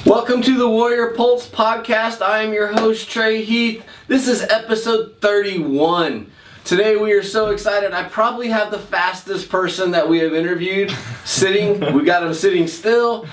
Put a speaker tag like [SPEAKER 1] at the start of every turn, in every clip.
[SPEAKER 1] Welcome to the Warrior Pulse podcast. I am your host, Trey Heath. This is episode 31. Today we are so excited. I probably have the fastest person that we have interviewed sitting. We got him sitting still.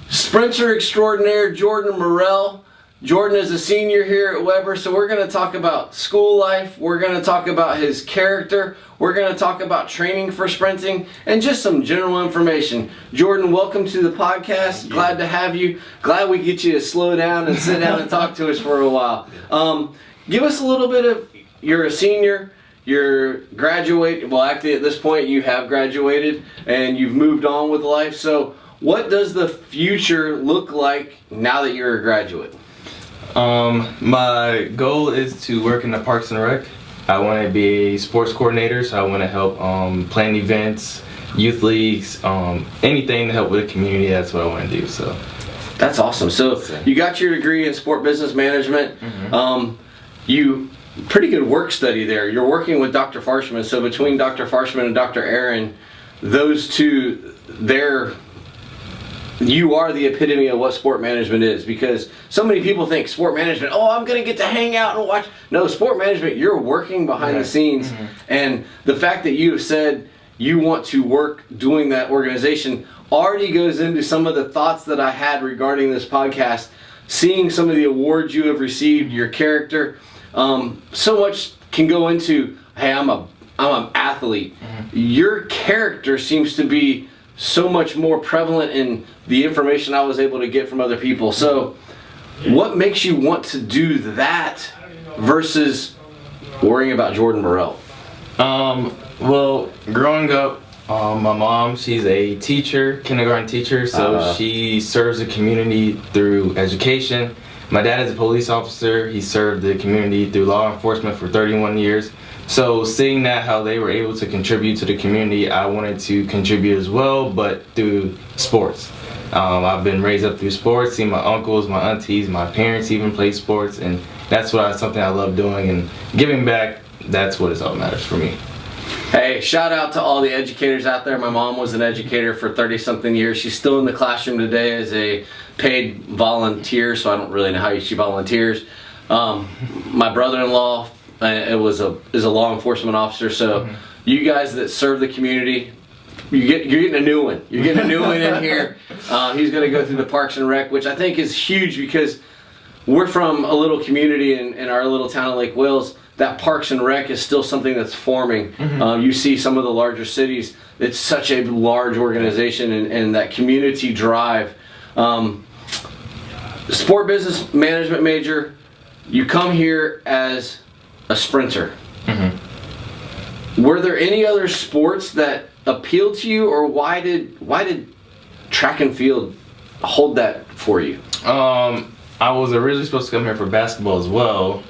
[SPEAKER 1] Sprinter extraordinaire, Jordon Murrell. Jordon is a senior here at Weber, so we're going to talk about school life. We're going to talk about his character. We're going to talk about training for sprinting and just some general information. Jordon, welcome to the podcast. Glad to have you. Glad we get you to slow down and sit down and talk to us for a while. Give us a little bit of, you're a senior, you're graduating, well actually at this point you have graduated and you've moved on with life. So what does the future look like now that you're a graduate?
[SPEAKER 2] My goal is to work in the Parks and Rec. I want to be a sports coordinator, so I want to help plan events, youth leagues, anything to help with the community. That's what I want to do. So
[SPEAKER 1] that's awesome. So you got your degree in sport business management. You pretty good work study there. You're working with Dr. Farshman. So between Dr. Farshman and Dr. Aaron, those two, you are the epitome of what sport management is, because so many people think sport management, oh, I'm going to get to hang out and watch. No, sport management, you're working behind the scenes. And the fact that you have said you want to work doing that organization already goes into some of the thoughts that I had regarding this podcast. Seeing some of the awards you have received, your character, so much can go into, hey, I'm an athlete. Your character seems to be so much more prevalent in the information I was able to get from other people. So what makes you want to do that versus worrying about Jordon Murrell?
[SPEAKER 2] Well, growing up, my mom, she's a teacher, kindergarten teacher, so she serves the community through education. My dad is a police officer. He served the community through law enforcement for 31 years. So seeing that, how they were able to contribute to the community, I wanted to contribute as well, but through sports. I've been raised up through sports, seen my uncles, my aunties, my parents even play sports, and that's something I love doing, and giving back, that's what is all matters for me.
[SPEAKER 1] Hey, shout out to all the educators out there. My mom was an educator for 30-something years. She's still in the classroom today as a paid volunteer, so I don't really know how she volunteers. My brother-in-law is a law enforcement officer, so you guys that serve the community, you're getting a new one. You're getting a new one in here. He's going to go through the Parks and Rec, which I think is huge because we're from a little community in our little town of Lake Wales. That Parks and Rec is still something that's forming. You see some of the larger cities, it's such a large organization, and that community drive. Sport business management major, you come here as a sprinter. Were there any other sports that appealed to you, or why did track and field hold that for you?
[SPEAKER 2] I was originally supposed to come here for basketball as well,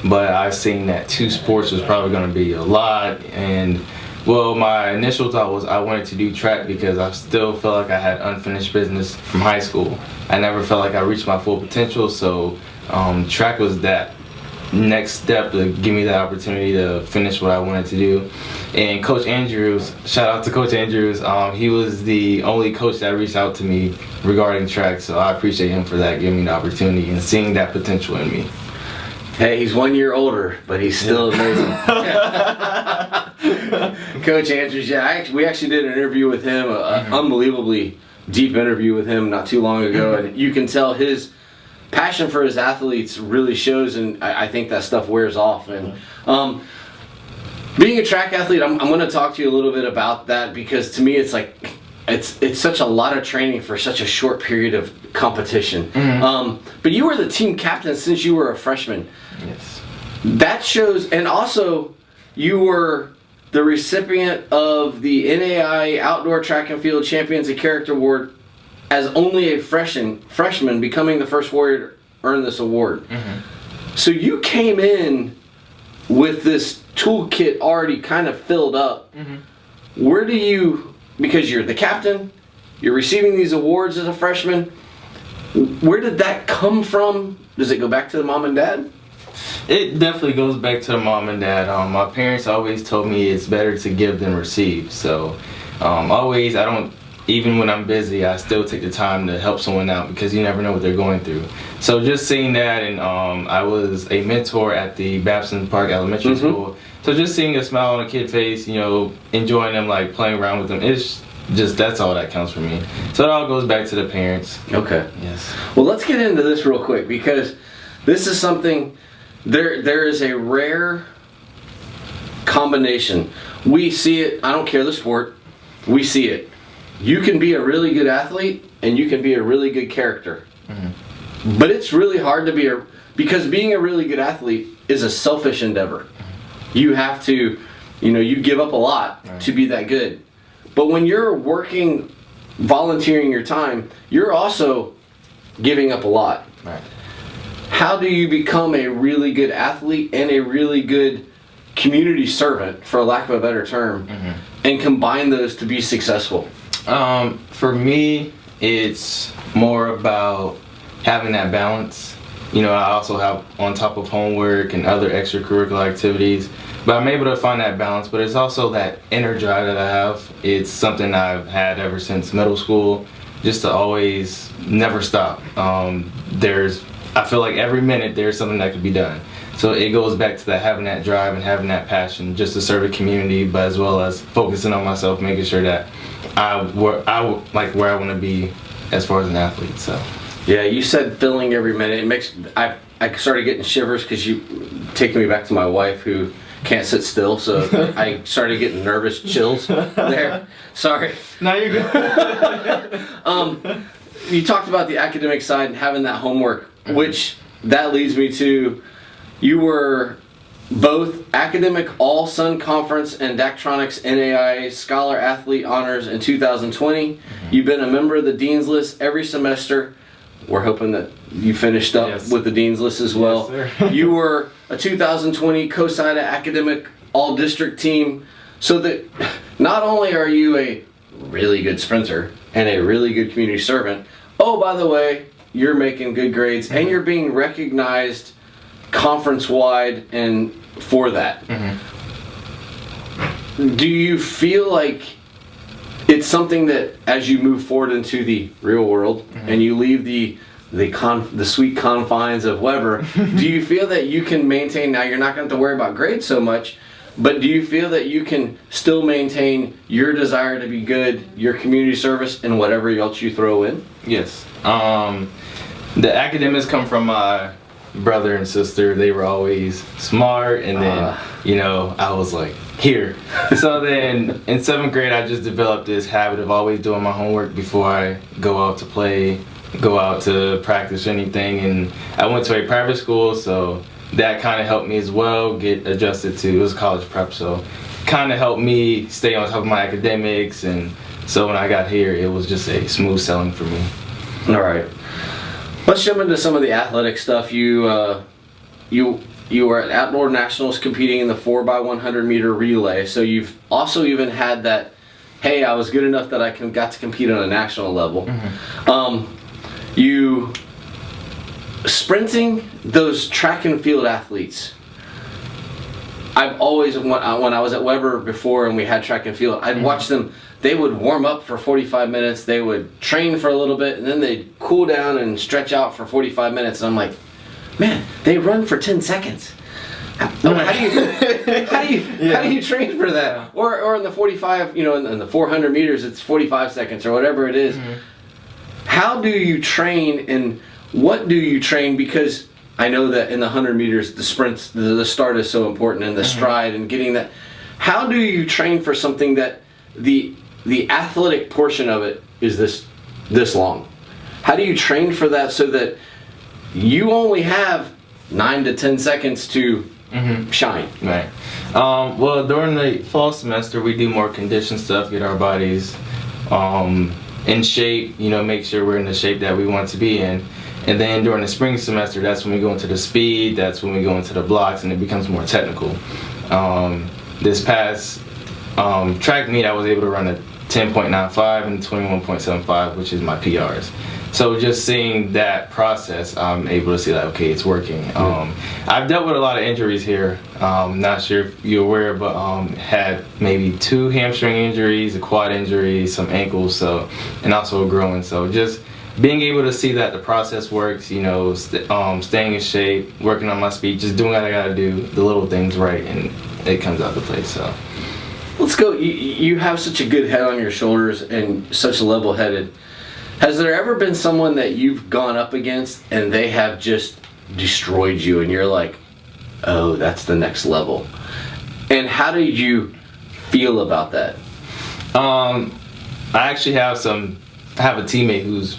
[SPEAKER 2] but I've seen that two sports was probably going to be a lot, and well, my initial thought was I wanted to do track because I still felt like I had unfinished business from high school. I never felt like I reached my full potential, so track was that next step to give me that opportunity to finish what I wanted to do. And Coach Andrews, shout out to Coach Andrews, he was the only coach that reached out to me regarding track, so I appreciate him for that, giving me the opportunity and seeing that potential in me.
[SPEAKER 1] Hey, he's 1 year older, but he's still amazing. Coach Andrews, we actually did an interview with him, an unbelievably deep interview with him not too long ago, and you can tell his passion for his athletes really shows, and I think that stuff wears off. And being a track athlete, I'm going to talk to you a little bit about that, because to me it's like it's such a lot of training for such a short period of competition. But you were the team captain since you were a freshman.
[SPEAKER 2] Yes.
[SPEAKER 1] That shows, and also you were the recipient of the NAI Outdoor Track and Field Champions of Character Award as only a freshman, becoming the first Warrior to earn this award. So you came in with this toolkit already kind of filled up. Where do you, because you're the captain, you're receiving these awards as a freshman, where did that come from? Does it go back to the mom and dad?
[SPEAKER 2] It definitely goes back to the mom and dad. My parents always told me it's better to give than receive. So I don't even when I'm busy, I still take the time to help someone out because you never know what they're going through. So just seeing that, and I was a mentor at the Babson Park Elementary School. So just seeing a smile on a kid's face, you know, enjoying them, like playing around with them, it's just, that's all that counts for me. So it all goes back to the parents.
[SPEAKER 1] Okay.
[SPEAKER 2] Yes.
[SPEAKER 1] Well, let's get into this real quick because this is something, there is a rare combination. We see it, I don't care the sport, we see it. You can be a really good athlete and you can be a really good character. But it's really hard to because being a really good athlete is a selfish endeavor. You have to, you know, you give up a lot to be that good. But when you're working, volunteering your time, you're also giving up a lot.
[SPEAKER 2] Right.
[SPEAKER 1] How do you become a really good athlete and a really good community servant, for lack of a better term, and combine those to be successful?
[SPEAKER 2] For me, it's more about having that balance. You know, I also have on top of homework and other extracurricular activities, but I'm able to find that balance. But it's also that inner drive that I have. It's something I've had ever since middle school, just to always never stop. I feel like every minute there's something that could be done. So it goes back to that, having that drive and having that passion just to serve the community, but as well as focusing on myself, making sure that I like where I want to be as far as an athlete. So
[SPEAKER 1] yeah, you said filling every minute. It makes I started getting shivers because you taking me back to my wife who can't sit still, so I started getting nervous chills there. Sorry.
[SPEAKER 2] No, you're good.
[SPEAKER 1] You talked about the academic side and having that homework, which that leads me to, you were both academic All-Sun Conference and Daktronics NAIA Scholar Athlete Honors in 2020. You've been a member of the Dean's List every semester. We're hoping that you finished up with the Dean's List as well.
[SPEAKER 2] Yes, sir.
[SPEAKER 1] You were a 2020 COSIDA Academic All-District Team. So that not only are you a really good sprinter and a really good community servant, oh, by the way, you're making good grades and you're being recognized conference-wide and for that. Do you feel like it's something that as you move forward into the real world and you leave the sweet confines of Weber, do you feel that you can maintain, now you're not going to have to worry about grades so much, but do you feel that you can still maintain your desire to be good, your community service, and whatever else you throw in?
[SPEAKER 2] Yes. The academics come from my brother and sister. They were always smart, and then you know, I was like, here. So then in 7th grade I just developed this habit of always doing my homework before I go out to play, go out to practice anything. And I went to a private school, so that kind of helped me as well get adjusted to, it was college prep, so kind of helped me stay on top of my academics. And so when I got here, it was just a smooth sailing for me.
[SPEAKER 1] All right. Let's jump into some of the athletic stuff. You were at Outdoor Nationals competing in the 4x100 meter relay. So you've also even had that, hey, I was good enough that I got to compete on a national level. You sprinting, those track and field athletes. I've always, when I was at Weber before and we had track and field, I'd watch them. They would warm up for 45 minutes, they would train for a little bit, and then they'd cool down and stretch out for 45 minutes. And I'm like, man, they run for 10 seconds. How do you train for that? Or in the 45, you know, in the 400 meters, it's 45 seconds or whatever it is. How do you train and what do you train? Because I know that in the 100 meters, the sprints, the start is so important, and the stride and getting that. How do you train for something that the athletic portion of it is this long? How do you train for that so that you only have 9 to 10 seconds to shine?
[SPEAKER 2] Right. Well, during the fall semester, we do more condition stuff, get our bodies in shape, you know, make sure we're in the shape that we want to be in. And then during the spring semester, that's when we go into the speed, that's when we go into the blocks, and it becomes more technical. This past track meet, I was able to run a 10.95 and 21.75, which is my PRs. So just seeing that process, I'm able to see that, okay, it's working. I've dealt with a lot of injuries here. Not sure if you're aware, but had maybe 2 hamstring injuries, a quad injury, some ankles, and also a groin. So just being able to see that the process works, staying in shape, working on my speed, just doing what I gotta do, the little things right, and it comes out to play. So
[SPEAKER 1] let's go. You have such a good head on your shoulders and such level-headed. Has there ever been someone that you've gone up against and they have just destroyed you and you're like, oh, that's the next level? And how did you feel about that?
[SPEAKER 2] I actually have a teammate who's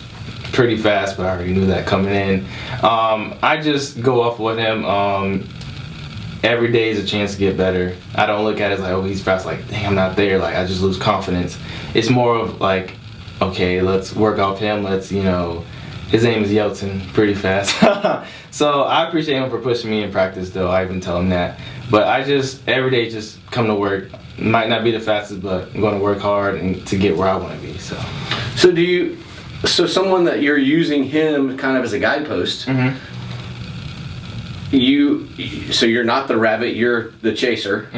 [SPEAKER 2] pretty fast, but I already knew that coming in. I just go off with him. Every day is a chance to get better. I don't look at it as like, oh, he's fast, like, dang, I'm not there. Like, I just lose confidence. It's more of like, okay, let's work off him. Let's, his name is Yeltsin, pretty fast. So I appreciate him for pushing me in practice, though. I even tell him that. But I just, every day, just come to work. Might not be the fastest, but I'm going to work hard and to get where I want to be. So someone that you're using him kind of as a guidepost, so you're not the rabbit, you're the chaser.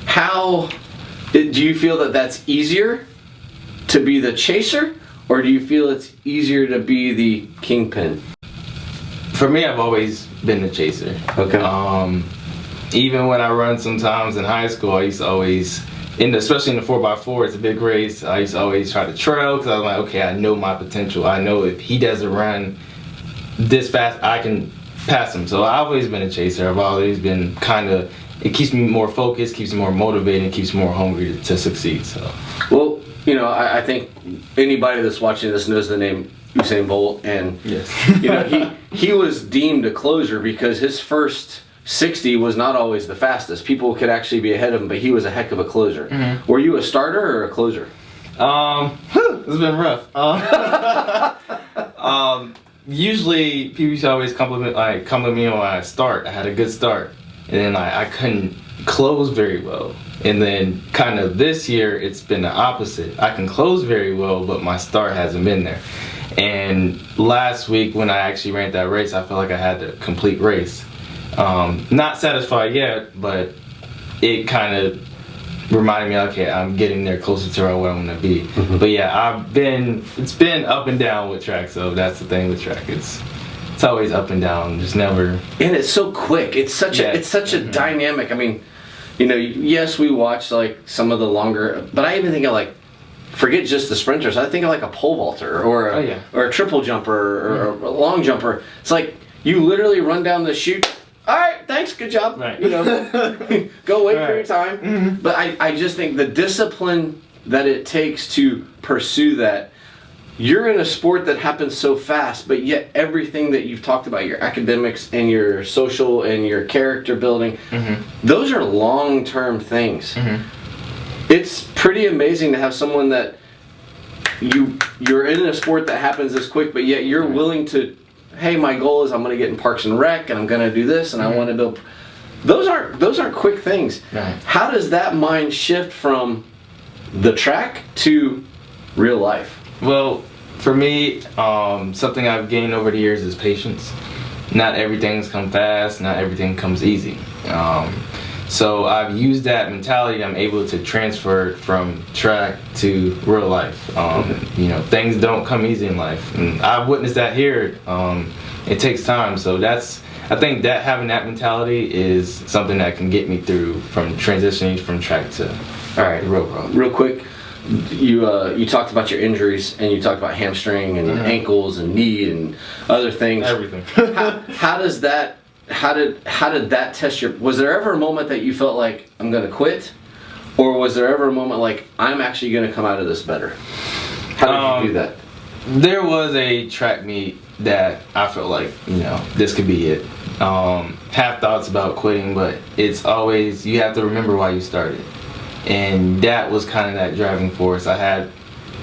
[SPEAKER 2] How do you feel that that's easier to be the chaser, or do you feel it's easier to be the kingpin? For me, I've always been the chaser.
[SPEAKER 1] Okay.
[SPEAKER 2] Even when I run sometimes in high school, I used to always, especially in the 4x4, it's a big race, I used to always try to trail because I was like, okay, I know my potential. I know if he doesn't run this fast, I can pass him. So I've always been a chaser. I've always been it keeps me more focused, keeps me more motivated, and keeps me more hungry to succeed. So.
[SPEAKER 1] Well, I think anybody that's watching this knows the name Usain Bolt, and
[SPEAKER 2] yes.
[SPEAKER 1] he was deemed a closer because his first 60 was not always the fastest. People could actually be ahead of him, but he was a heck of a closer. Were you a starter or a closer?
[SPEAKER 2] It's been rough. Usually people used to always compliment me on my start. I had a good start, and then I couldn't close very well. And then kind of this year, it's been the opposite. I can close very well, but my start hasn't been there. And last week when I actually ran that race, I felt like I had the complete race. Not satisfied yet, but it kind of reminded me, okay, I'm getting there closer to where I want to be. But yeah, it's been up and down with track, so that's the thing with track. It's always up and down, just never.
[SPEAKER 1] And it's so quick. It's such a dynamic. I mean, yes, we watch like some of the longer, but I even think of like, forget just the sprinters. I think of like a pole vaulter or a triple jumper or a long jumper. It's like you literally run down the chute. All right, thanks, good job.
[SPEAKER 2] Right.
[SPEAKER 1] Go wait for your time. But I just think the discipline that it takes to pursue that. You're in a sport that happens so fast, but yet everything that you've talked about, your academics and your social and your character building, those are long-term things. It's pretty amazing to have someone that you're in a sport that happens this quick, but yet you're willing to, hey, my goal is I'm going to get in Parks and Rec, and I'm going to do this, and I want to build. Those aren't quick things.
[SPEAKER 2] Right.
[SPEAKER 1] How does that mind shift from the track to real life?
[SPEAKER 2] Well, for me, something I've gained over the years is patience. Not everything's come fast, not everything comes easy. So I've used that mentality. I'm able to transfer from track to real life. Things don't come easy in life, and I've witnessed that here. It takes time, so I think that having that mentality is something that can get me through from transitioning from track to the real world.
[SPEAKER 1] Real quick, you talked about your injuries, and you talked about hamstring and ankles and knee and other things.
[SPEAKER 2] Everything.
[SPEAKER 1] How did that test your? Was there ever a moment that you felt like I'm going to quit, or was there ever a moment like I'm actually going to come out of this better? How did you do that?
[SPEAKER 2] There was a track meet that I felt like this could be it. Have thoughts about quitting, but it's always you have to remember why you started. And that was kind of that driving force. I had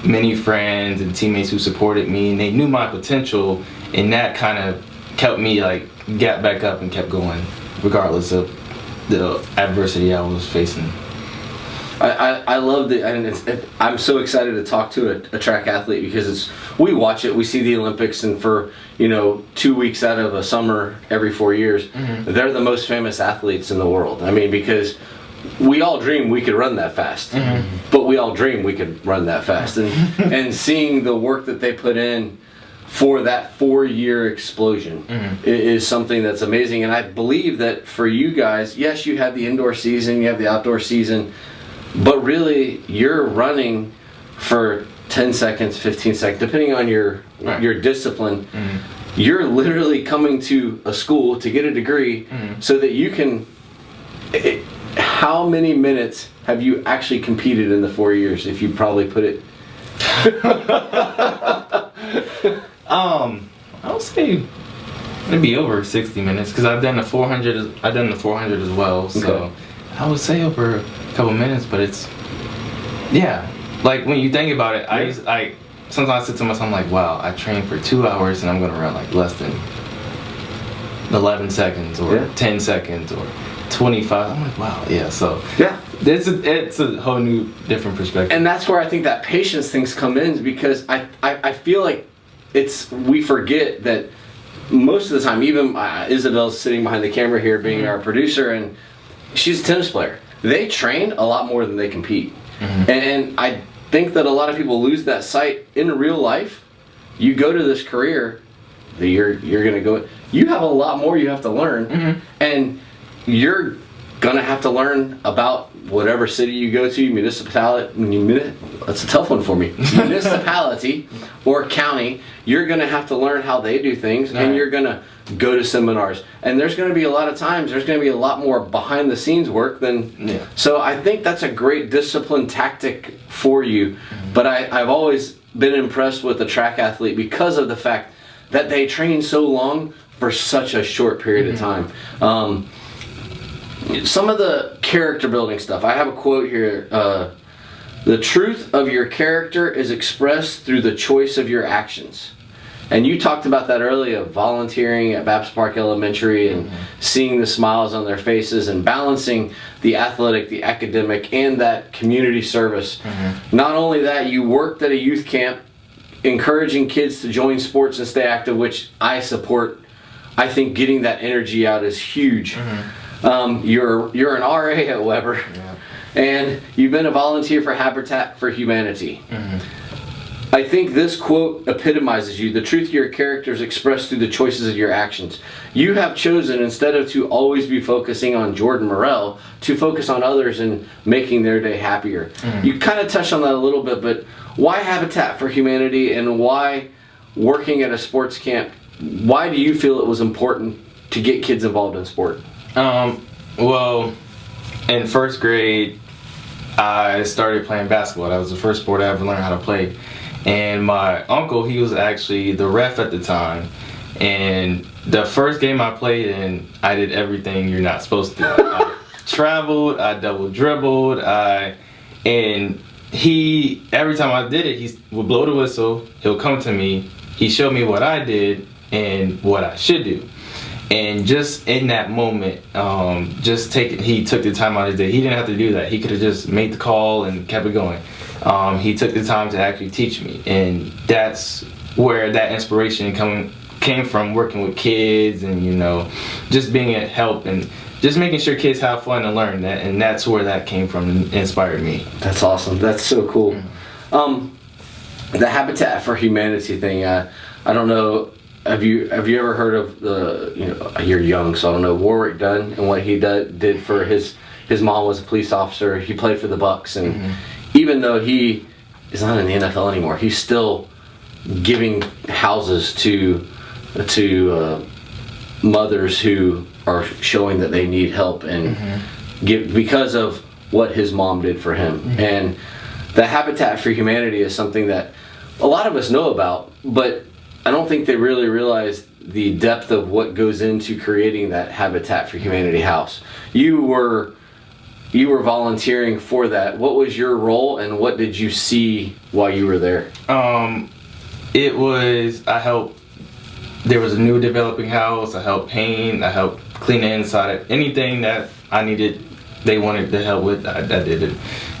[SPEAKER 2] many friends and teammates who supported me, and they knew my potential, and that kind of kept me got back up and kept going, regardless of the adversity I was facing.
[SPEAKER 1] I love it, and I'm so excited to talk to a track athlete because we watch it, we see the Olympics, and for 2 weeks out of a summer every 4 years, they're the most famous athletes in the world. I mean, because we all dream we could run that fast, but we all dream we could run that fast, and seeing the work that they put in for that 4-year explosion is something that's amazing. And I believe that for you guys, yes, you have the indoor season, you have the outdoor season, but really you're running for 10 seconds, 15 seconds, depending on your discipline. You're literally coming to a school to get a degree so that you can... How many minutes have you actually competed in the 4 years, if you probably put it?
[SPEAKER 2] I would say maybe over 60 minutes because I've done the 400. I've done the 400 as well, so I would say over a couple minutes. But it's like when you think about it, I sometimes sit to myself, I'm like, wow, I trained for 2 hours and I'm gonna run like less than 11 seconds or 10 seconds or 25. I'm like, wow, so it's a whole new different perspective.
[SPEAKER 1] And that's where I think that patience things come in, because I feel like we forget that most of the time, even Isabel's sitting behind the camera here being our producer, and she's a tennis player. They train a lot more than they compete. And I think that a lot of people lose that sight. In real life, you go to this career that you're going to go, you have a lot more you have to learn, and you're gonna have to learn about whatever city you go to, municipality, that's a tough one for me, municipality or county. You're gonna have to learn how they do things, and you're gonna go to seminars, and there's gonna be a lot of times, there's gonna be a lot more behind the scenes work than, so I think that's a great discipline tactic for you. But I've always been impressed with the track athlete because of the fact that they train so long for such a short period of time. Some of the character building stuff. I have a quote here. The truth of your character is expressed through the choice of your actions. And you talked about that earlier, volunteering at Babs Park Elementary and seeing the smiles on their faces and balancing the athletic, the academic, and that community service. Not only that, you worked at a youth camp encouraging kids to join sports and stay active, which I support. I think getting that energy out is huge. You're an RA at Weber, and you've been a volunteer for Habitat for Humanity. I think this quote epitomizes you. The truth of your character is expressed through the choices of your actions. You have chosen, instead of to always be focusing on Jordon Murrell, to focus on others and making their day happier. You kind of touched on that a little bit, but why Habitat for Humanity, and why working at a sports camp? Why do you feel it was important to get kids involved in sport?
[SPEAKER 2] Well, in first grade, I started playing basketball. That was the first sport I ever learned how to play. And my uncle, he was actually the ref at the time. And the first game I played in, I did everything you're not supposed to do. I traveled, I double dribbled, and he, every time I did it, he would blow the whistle, he'll come to me, he showed me what I did and what I should do. And just in that moment, he took the time out of his day. He didn't have to do that. He could have just made the call and kept it going. He took the time to actually teach me, and that's where that inspiration came from, working with kids and just being a help and just making sure kids have fun and learn that, and that's where that came from and inspired me.
[SPEAKER 1] That's awesome. That's so cool. The Habitat for Humanity thing. I don't know. Have you ever heard of you're young, so I don't know, Warwick Dunn and what he did for his mom was a police officer. He played for the Bucks, and even though he is not in the NFL anymore, he's still giving houses to mothers who are showing that they need help, and because of what his mom did for him. And the Habitat for Humanity is something that a lot of us know about, but I don't think they really realize the depth of what goes into creating that Habitat for Humanity house. You were volunteering for that. What was your role, and what did you see while you were there?
[SPEAKER 2] I helped. There was a new developing house. I helped paint. I helped clean the inside. Anything that I needed they wanted to help with, I did it.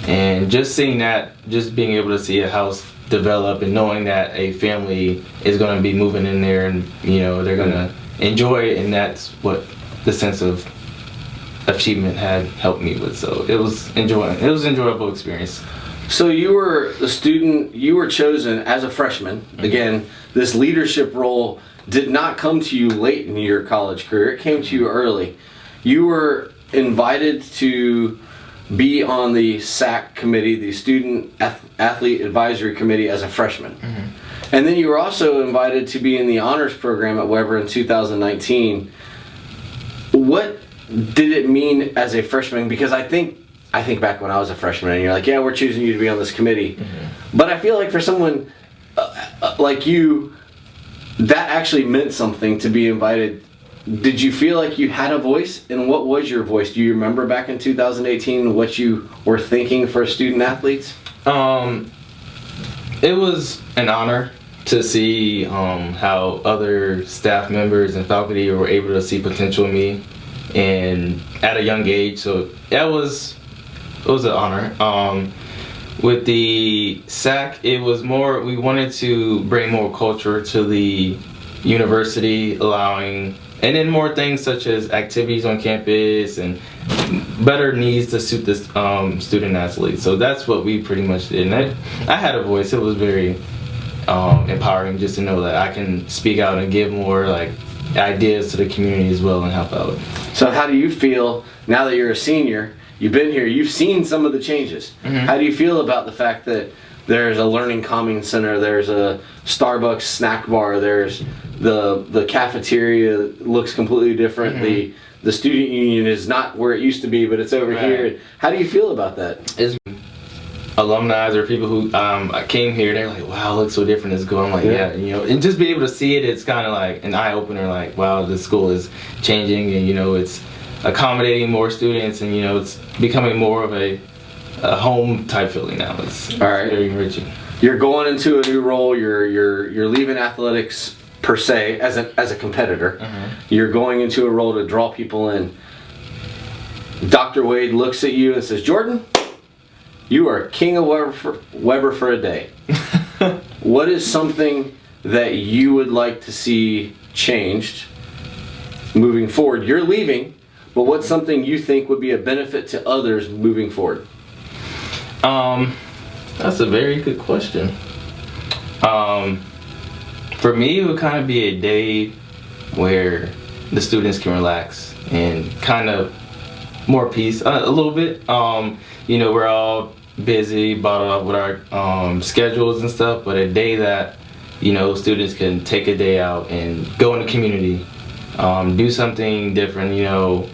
[SPEAKER 2] And just seeing that, just being able to see a house develop and knowing that a family is going to be moving in there and, you know, they're going to enjoy it, and that's what the sense of achievement had helped me with. So it was an enjoyable experience.
[SPEAKER 1] So you were the student, you were chosen as a freshman. Again, this leadership role did not come to you late in your college career. It came to you early. You were invited to be on the SAC committee, the Student Athlete Advisory Committee, as a freshman. And then you were also invited to be in the honors program at Weber in 2019. What did it mean as a freshman? Because I think back when I was a freshman and you're like, yeah, we're choosing you to be on this committee. But I feel like for someone like you, that actually meant something to be invited. Did you feel like you had a voice? And what was your voice? Do you remember back in 2018 what you were thinking for student athletes?
[SPEAKER 2] It was an honor to see how other staff members and faculty were able to see potential in me and at a young age. So it was an honor. With the SAC, it was more, we wanted to bring more culture to the university, and then more things such as activities on campus and better needs to suit the student athletes. So that's what we pretty much did. And I had a voice. It was very empowering just to know that I can speak out and give more like ideas to the community as well and help out.
[SPEAKER 1] So how do you feel now that you're a senior? You've been here, you've seen some of the changes. How do you feel about the fact that there's a learning calming center, there's a Starbucks snack bar, there's the cafeteria looks completely different, the student union is not where it used to be, but it's over here. How do you feel about that?
[SPEAKER 2] It's alumni or people who came here, they're like, wow, it looks so different at school. I'm like, yeah, you know, and just be able to see it, it's kind of like an eye-opener, like, wow, this school is changing, and, you know, it's accommodating more students, and, you know, it's becoming more of a home type feeling now. It's very enriching.
[SPEAKER 1] You're going into a new role. You're leaving athletics per se as a competitor. You're going into a role to draw people in. Dr. Wade looks at you and says, Jordan, you are king of Weber for a day. What is something that you would like to see changed moving forward? You're leaving, but what's something you think would be a benefit to others moving forward?
[SPEAKER 2] That's a very good question. For me, it would kind of be a day where the students can relax and kind of more peace, a little bit. You know, we're all busy, bottled up with our schedules and stuff, but a day that, you know, students can take a day out and go in the community, do something different, you know,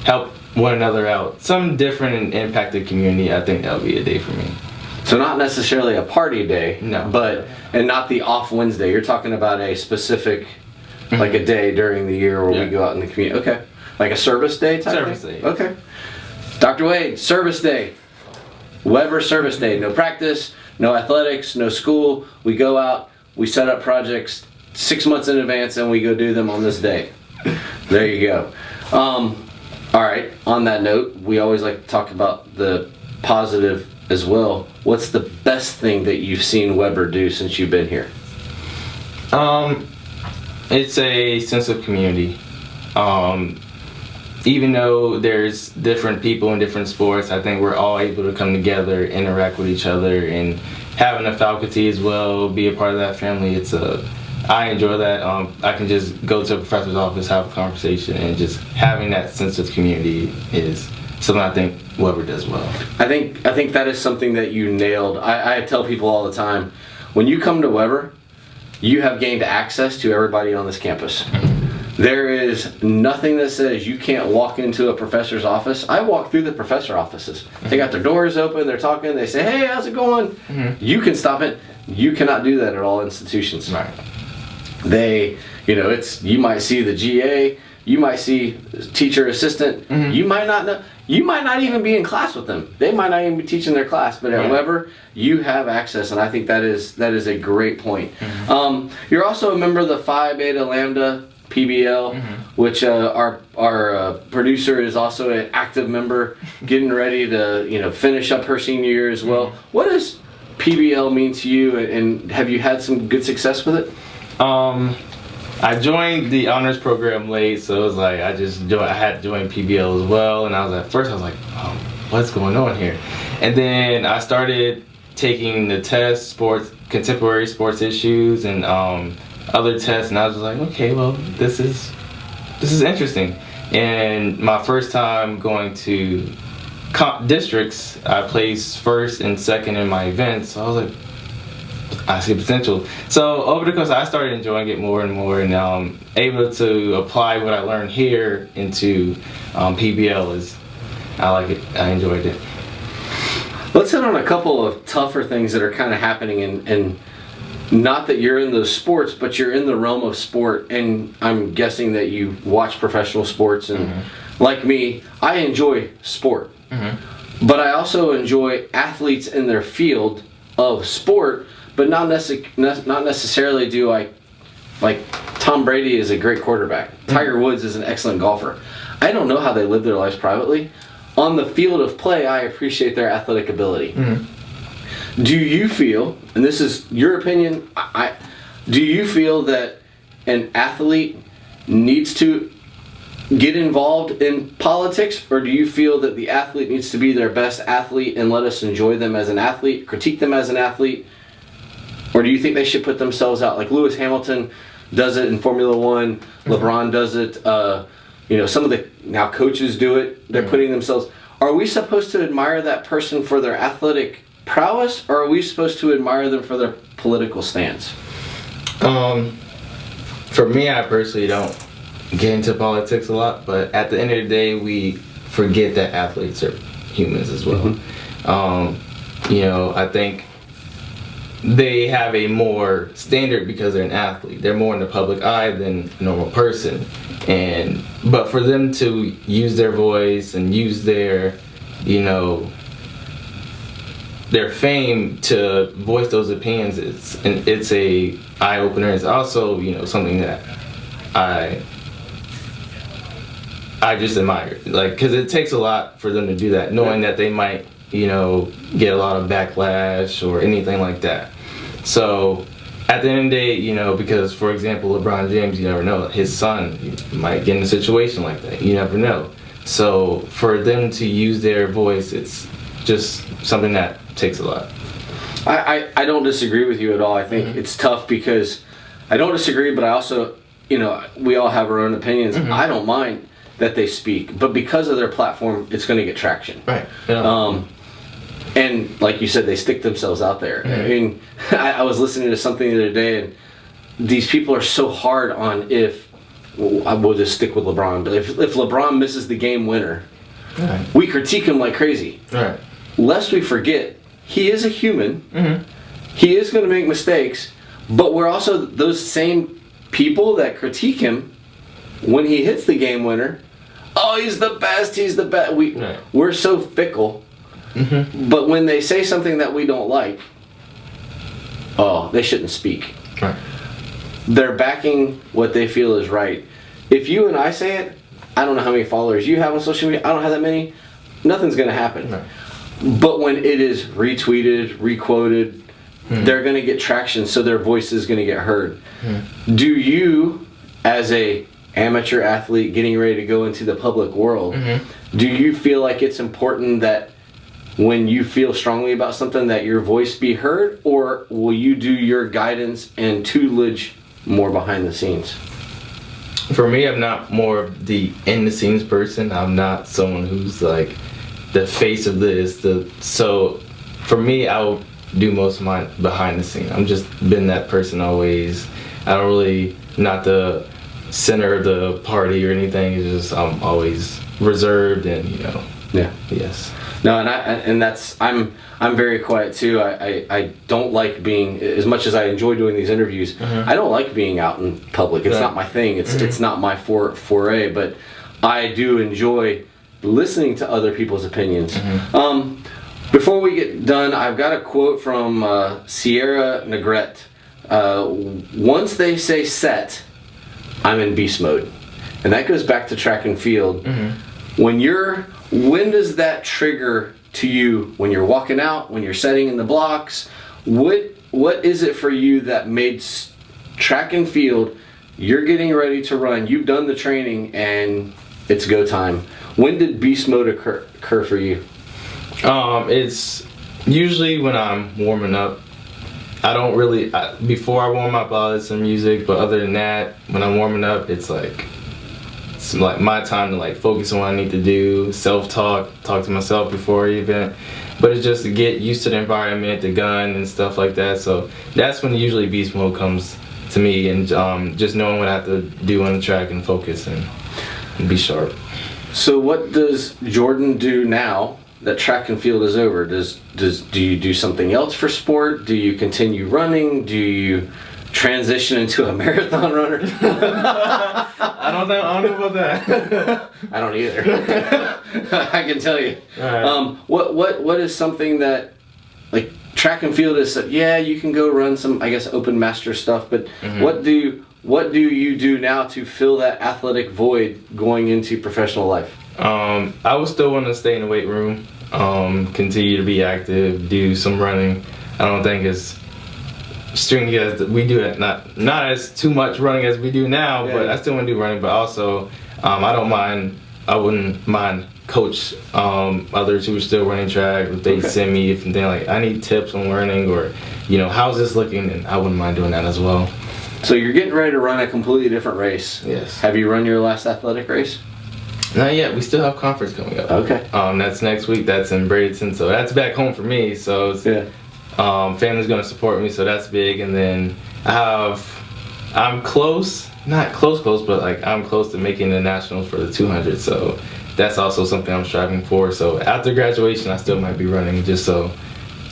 [SPEAKER 2] help one another out, something different and impact the community. I think that would be a day for me.
[SPEAKER 1] So not necessarily a party day,
[SPEAKER 2] no,
[SPEAKER 1] and not the off Wednesday. You're talking about a specific, like a day during the year where we go out in the community. Okay, like a service day type
[SPEAKER 2] service
[SPEAKER 1] thing?
[SPEAKER 2] day.
[SPEAKER 1] Okay. Dr. Wade, service day. Weber service day. No practice, no athletics, no school. We go out, we set up projects 6 months in advance, and we go do them on this day. There you go. All right, on that note, we always like to talk about the positive as well. What's the best thing that you've seen Weber do since you've been here?
[SPEAKER 2] It's a sense of community. Even though there's different people in different sports, I think we're all able to come together, interact with each other, and having a faculty as well, be a part of that family. I enjoy that. I can just go to a professor's office, have a conversation, and just having that sense of community is something I think Weber does well.
[SPEAKER 1] I think that is something that you nailed. I tell people all the time, when you come to Weber, you have gained access to everybody on this campus. There is nothing that says you can't walk into a professor's office. I walk through the professor offices. They got their doors open, they're talking, they say, hey, how's it going? You can stop it. You cannot do that at all institutions.
[SPEAKER 2] Right.
[SPEAKER 1] They, you know, you might see the GA, you might see teacher assistant, you might not know, you might not even be in class with them. They might not even be teaching their class, but at Weber, you have access, and I think that is a great point. You're also a member of the Phi Beta Lambda PBL, which our producer is also an active member, getting ready to finish up her senior year as well. What does PBL mean to you, and have you had some good success with it?
[SPEAKER 2] I joined the honors program late, so it was like I had to join PBL as well, and at first I was like, oh, what's going on here? And then I started taking the tests, contemporary sports issues, and other tests, and I was just like, okay, well, this is interesting. And my first time going to districts, I placed first and second in my events. So I was like, I see potential. So over the course, I started enjoying it more and more, and able to apply what I learned here into PBL. I like it. I enjoyed it.
[SPEAKER 1] Let's hit on a couple of tougher things that are kind of happening, and not that you're in those sports, but you're in the realm of sport, and I'm guessing that you watch professional sports, and like me, I enjoy sport. But I also enjoy athletes in their field of sport, but not necessarily do I, like Tom Brady is a great quarterback. Tiger Woods is an excellent golfer. I don't know how they live their lives privately. On the field of play, I appreciate their athletic ability. Do you feel, and this is your opinion, do you feel that an athlete needs to get involved in politics, or do you feel that the athlete needs to be their best athlete and let us enjoy them as an athlete, critique them as an athlete? Or do you think they should put themselves out? Like Lewis Hamilton does it in Formula One, LeBron does it, some of the now coaches do it, they're putting themselves. Are we supposed to admire that person for their athletic prowess, or are we supposed to admire them for their political stance?
[SPEAKER 2] For me, I personally don't get into politics a lot, but at the end of the day, we forget that athletes are humans as well. I think they have a more standard because they're an athlete. They're more in the public eye than a normal person. But for them to use their voice and use their fame to voice those opinions, it's a eye opener. It's also something that I just admire, because it takes a lot for them to do that, knowing that they might get a lot of backlash or anything like that. So at the end of the day, because for example, LeBron James, you never know, his son might get in a situation like that. You never know. So for them to use their voice, it's just something that takes a lot.
[SPEAKER 1] I don't disagree with you at all. I think it's tough because I don't disagree, but I also, we all have our own opinions. I don't mind that they speak, but because of their platform, it's going to get traction.
[SPEAKER 2] Right. Yeah.
[SPEAKER 1] And like you said, they stick themselves out there. I mean, I was listening to something the other day, and these people are so hard on we'll just stick with LeBron, but if LeBron misses the game winner, we critique him like crazy.
[SPEAKER 2] Right.
[SPEAKER 1] Lest we forget, he is a human. He is going to make mistakes, but we're also those same people that critique him when he hits the game winner. Oh, he's the best. He's the best. We're so fickle. But when they say something that we don't like, they shouldn't speak.
[SPEAKER 2] Right.
[SPEAKER 1] They're backing what they feel is right. If you and I say it, I don't know how many followers you have on social media. I don't have that many. Nothing's going to happen. Right. But when it is retweeted, requoted, they're going to get traction, so their voice is going to get heard. Do you, as a amateur athlete getting ready to go into the public world, do you feel like it's important that when you feel strongly about something that your voice be heard, or will you do your guidance and tutelage more behind the scenes?
[SPEAKER 2] For me, I'm not more of the in the scenes person. I'm not someone who's like the face of this. So for me, I'll do most of mine behind the scene. I'm just been that person always. I don't really, not the center of the party or anything. It's just I'm always reserved and
[SPEAKER 1] Yeah.
[SPEAKER 2] Yes.
[SPEAKER 1] No, and that's I'm very quiet too. I don't like being, as much as I enjoy doing these interviews, I don't like being out in public. It's not my thing. It's not my foray. But I do enjoy listening to other people's opinions. Before we get done, I've got a quote from Sierra Negrete. Once they say set, I'm in beast mode. And that goes back to track and field.
[SPEAKER 2] Mm-hmm.
[SPEAKER 1] When does that trigger to you when you're walking out, when you're setting in the blocks? What is it for you that made track and field, you're getting ready to run, you've done the training, and it's go time? When did beast mode occur for you?
[SPEAKER 2] It's usually when I'm warming up. I don't really, before I warm up, I'll listen to music, but other than that, when I'm warming up, it's like my time to like focus on what I need to do, self-talk, talk to myself before the event. But it's just to get used to the environment, the gun and stuff like that. So that's when usually beast mode comes to me, and just knowing what I have to do on the track and focus and be sharp.
[SPEAKER 1] So what does Jordon do now that track and field is over? Do you do something else for sport? Do you continue running? Do you transition into a marathon runner?
[SPEAKER 2] I don't know about that.
[SPEAKER 1] I don't either. I can tell you.
[SPEAKER 2] All right.
[SPEAKER 1] What is something that, like, track and field is? Yeah, you can go run some, I guess, open master stuff. But
[SPEAKER 2] Mm-hmm.
[SPEAKER 1] what do you do now to fill that athletic void going into professional life?
[SPEAKER 2] I would still want to stay in the weight room, continue to be active, do some running. I don't think it's stringy as we do it, not as too much running as we do now,
[SPEAKER 1] Yeah.
[SPEAKER 2] but I still want to do running. But also, I wouldn't mind coach others who are still running track if they send me if they're like, I need tips on learning, or how's this looking, and I wouldn't mind doing that as well.
[SPEAKER 1] So you're getting ready to run a completely different race.
[SPEAKER 2] Yes.
[SPEAKER 1] Have you run your last athletic race?
[SPEAKER 2] Not yet. We still have conference coming up.
[SPEAKER 1] Okay.
[SPEAKER 2] That's next week. That's in Bradenton, so that's back home for me. So it's, family's gonna support me, so that's big. And then I'm close, not close, but like I'm close to making the nationals for the 200. So that's also something I'm striving for. So after graduation, I still might be running just so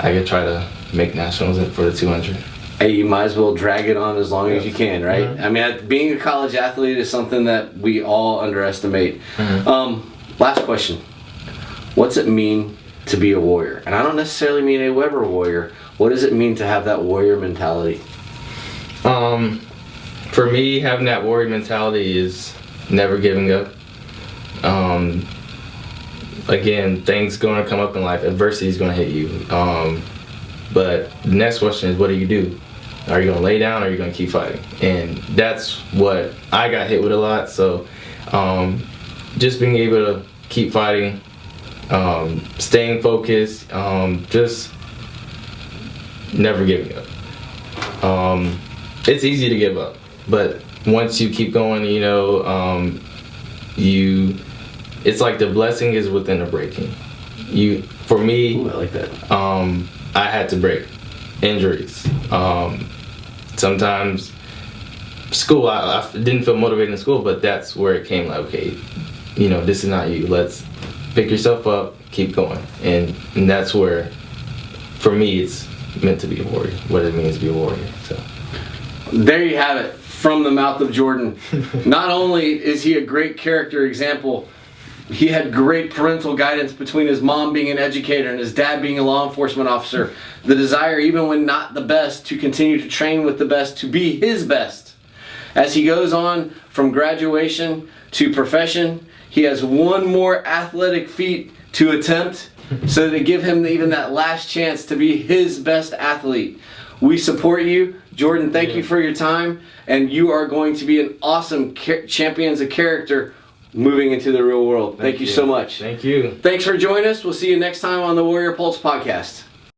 [SPEAKER 2] I could try to make nationals for the 200.
[SPEAKER 1] Hey, you might as well drag it on as long as you can, right?
[SPEAKER 2] Mm-hmm.
[SPEAKER 1] I mean, being a college athlete is something that we all underestimate.
[SPEAKER 2] Mm-hmm.
[SPEAKER 1] Last question. What's it mean to be a warrior? And I don't necessarily mean a Weber warrior. What does it mean to have that warrior mentality?
[SPEAKER 2] For me, having that warrior mentality is never giving up. Again, things going to come up in life. Adversity is going to hit you. But the next question is, what do you do? Are you going to lay down, or are you going to keep fighting? And that's what I got hit with a lot. So just being able to keep fighting, staying focused, just never giving up. It's easy to give up, but once you keep going, it's like the blessing is within the breaking. For me,
[SPEAKER 1] Ooh, I like that.
[SPEAKER 2] I had to break. Injuries. Sometimes school, I didn't feel motivated in school, but that's where it came, like, okay, this is not you. Let's pick yourself up, keep going. And that's where, for me, it's meant to be a warrior, what it means to be a warrior. So
[SPEAKER 1] There you have it, from the mouth of Jordon. Not only is he a great character example, he had great parental guidance between his mom being an educator and his dad being a law enforcement officer. The desire, even when not the best, to continue to train with the best, to be his best. As he goes on from graduation to profession, he has one more athletic feat to attempt, so to give him even that last chance to be his best athlete. We support you. Jordon, thank you for your time, and you are going to be an awesome champion as a character moving into the real world. Thank you so much.
[SPEAKER 2] Thank you.
[SPEAKER 1] Thanks for joining us. We'll see you next time on the Warrior Pulse podcast.